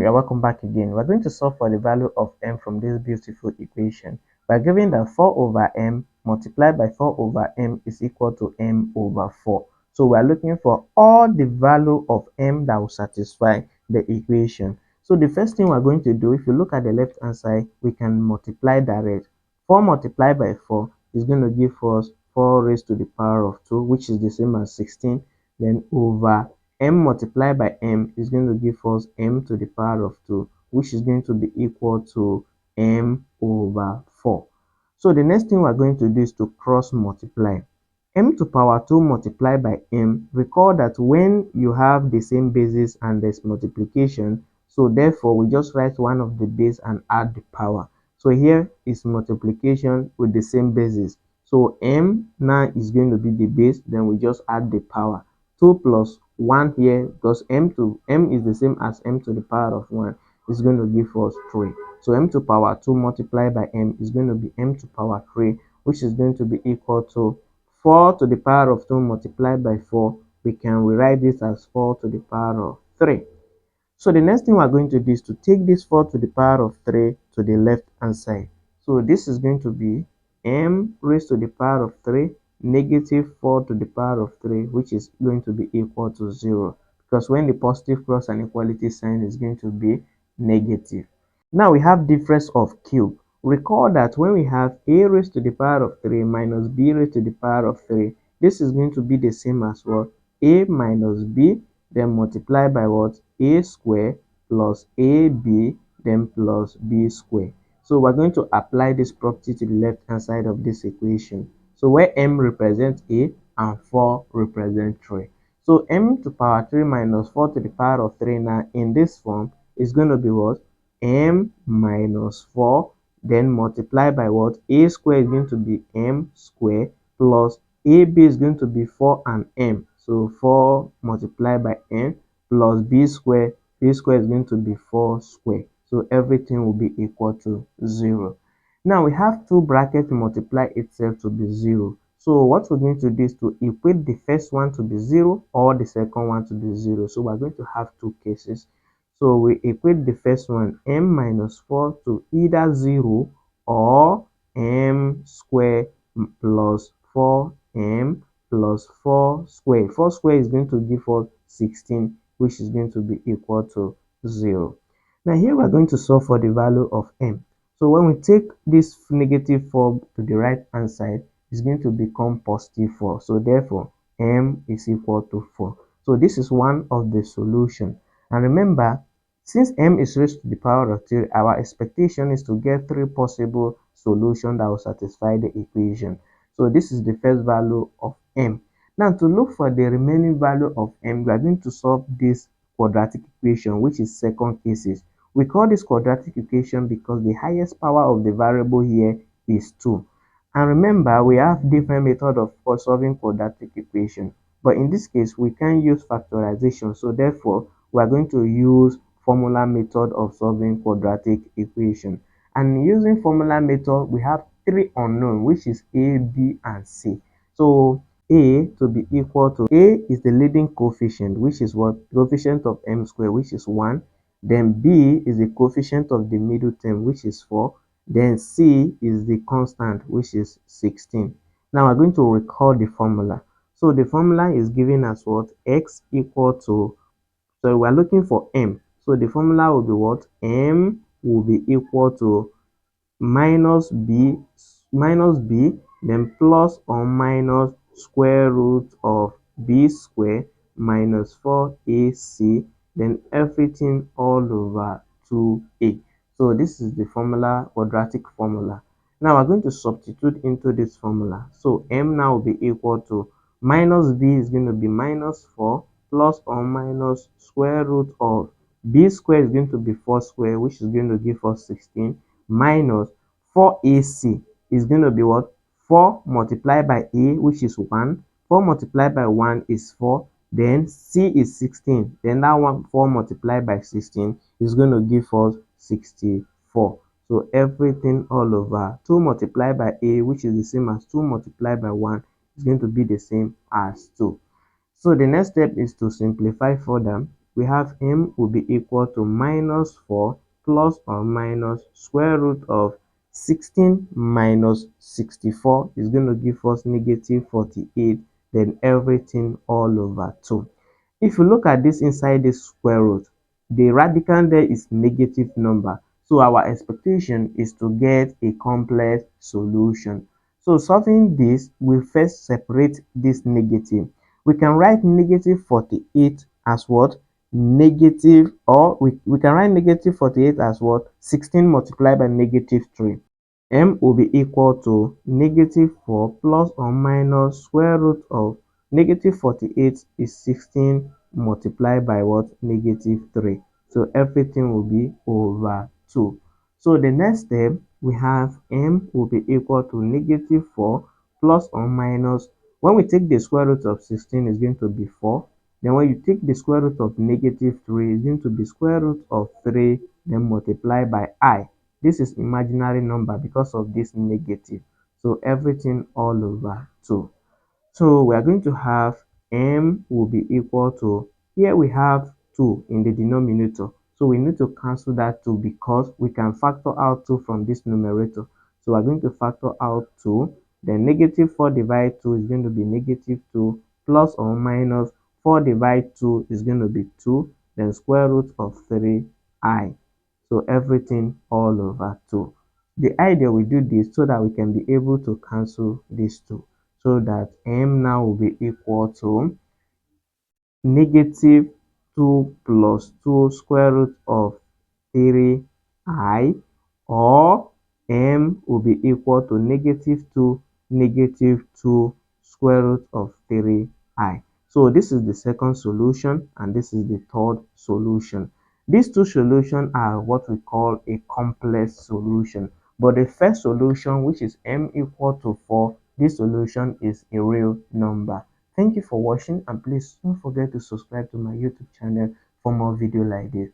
you're welcome back again. We're going to solve for the value of m from this beautiful equation by giving that 4 over m multiplied by 4 over m is equal to m over 4. So we're looking for all the value of m that will satisfy the equation. So the first thing we're going to do, if you look at the left hand side, we can multiply direct. 4 multiplied by 4 is going to give us 4 raised to the power of 2, which is the same as 16, then over m multiplied by m is going to give us m to the power of 2, which is going to be equal to m over 4. So the next thing we're going to do is to cross multiply. M to power 2 multiplied by m. Recall that when you have the same basis and there's multiplication, so therefore we just write one of the base and add the power. So here is multiplication with the same basis. So m now is going to be the base, then we just add the power. 2 plus 1 here, because m is the same as m to the power of 1, is going to give us 3. So m to power 2 multiplied by m is going to be m to power 3, which is going to be equal to 4 to the power of 2 multiplied by 4. We can rewrite this as 4 to the power of 3. So the next thing we're going to do is to take this 4 to the power of 3 to the left hand side. So this is going to be m raised to the power of 3 negative 4 to the power of 3, which is going to be equal to 0, because when the positive cross an equality sign is going to be negative. Now we have difference of cube. Recall that when we have a raised to the power of 3 minus b raised to the power of 3, this is going to be the same as what? A minus b, then multiply by what? A square plus ab, then plus b square. So we're going to apply this property to the left hand side of this equation. So where m represents a and 4 represent 3. So m to power 3 minus 4 to the power of 3 now in this form is going to be what? M minus 4, then multiply by what? A square is going to be m square plus ab is going to be 4 and m. So 4 multiplied by m plus b square is going to be 4 square. So everything will be equal to 0. Now we have two brackets to multiply itself to be 0. So what we're going to do is to equate the first one to be 0 or the second one to be 0. So we're going to have two cases. So we equate the first one, m minus 4, to either 0 or m square plus 4m plus 4 square. 4 square is going to give us 16, which is going to be equal to 0. Now here we're going to solve for the value of m. So when we take this negative 4 to the right hand side, it's going to become positive 4. So therefore, m is equal to 4. So this is one of the solution. And remember, since m is raised to the power of 3, our expectation is to get 3 possible solutions that will satisfy the equation. So this is the first value of m. Now to look for the remaining value of m, we are going to solve this quadratic equation, which is second cases. We call this quadratic equation because the highest power of the variable here is 2. And remember, we have different methods of solving quadratic equation. But in this case, we can use factorization. So therefore, we are going to use formula method of solving quadratic equation. And using formula method, we have 3 unknown, which is a, b, and c. So a to be equal to a is the leading coefficient, which is what? Coefficient of m squared, which is 1. Then b is the coefficient of the middle term, which is 4. Then c is the constant, which is 16. Now we're going to recall the formula. So the formula is giving us what? X equal to, so we're looking for m. So the formula will be what? M will be equal to minus b, then plus or minus square root of b square minus 4ac, then everything all over 2a. So this is the formula, quadratic formula. Now we're going to substitute into this formula. So m now will be equal to minus b is going to be minus 4 plus or minus square root of b square is going to be 4 square, which is going to give us 16, minus 4ac is going to be what? 4 multiplied by a, which is 1. 4 multiplied by 1 is 4. Then c is 16. Then that one, 4 multiplied by 16, is going to give us 64. So everything all over 2 multiplied by a, which is the same as 2 multiplied by 1, is going to be the same as 2. So the next step is to simplify further. we have m will be equal to minus 4 plus or minus square root of 16 minus 64 is going to give us negative 48, then everything all over 2. If you look at this inside this square root, the radical there is negative number. So our expectation is to get a complex solution. So solving this, we first separate this negative. We can write negative 48 as what? Negative, or we can write negative 48 as what? 16 multiplied by negative 3. M will be equal to negative 4 plus or minus square root of negative 48 is 16 multiplied by what? Negative 3. So everything will be over 2. So the next step, we have M will be equal to negative 4 plus or minus, when we take the square root of 16 is going to be 4. Then when you take the square root of negative 3 is going to be square root of 3, then multiply by I. This is imaginary number because of this negative. So everything all over 2. So we are going to have m will be equal to, here we have 2 in the denominator. So we need to cancel that 2 because we can factor out 2 from this numerator. So we're going to factor out 2. Then negative 4 divided 2 is going to be negative 2 plus or minus 4 divided 2 is going to be 2. Then square root of 3i. So everything all over 2. The idea we do this so that we can be able to cancel these 2. So that m now will be equal to negative 2 plus 2 square root of 3i, or m will be equal to negative 2 negative 2 square root of 3i. So this is the second solution and this is the third solution. These two solutions are what we call a complex solution. But the first solution, which is m equal to 4, this solution is a real number. Thank you for watching, and please don't forget to subscribe to my YouTube channel for more videos like this.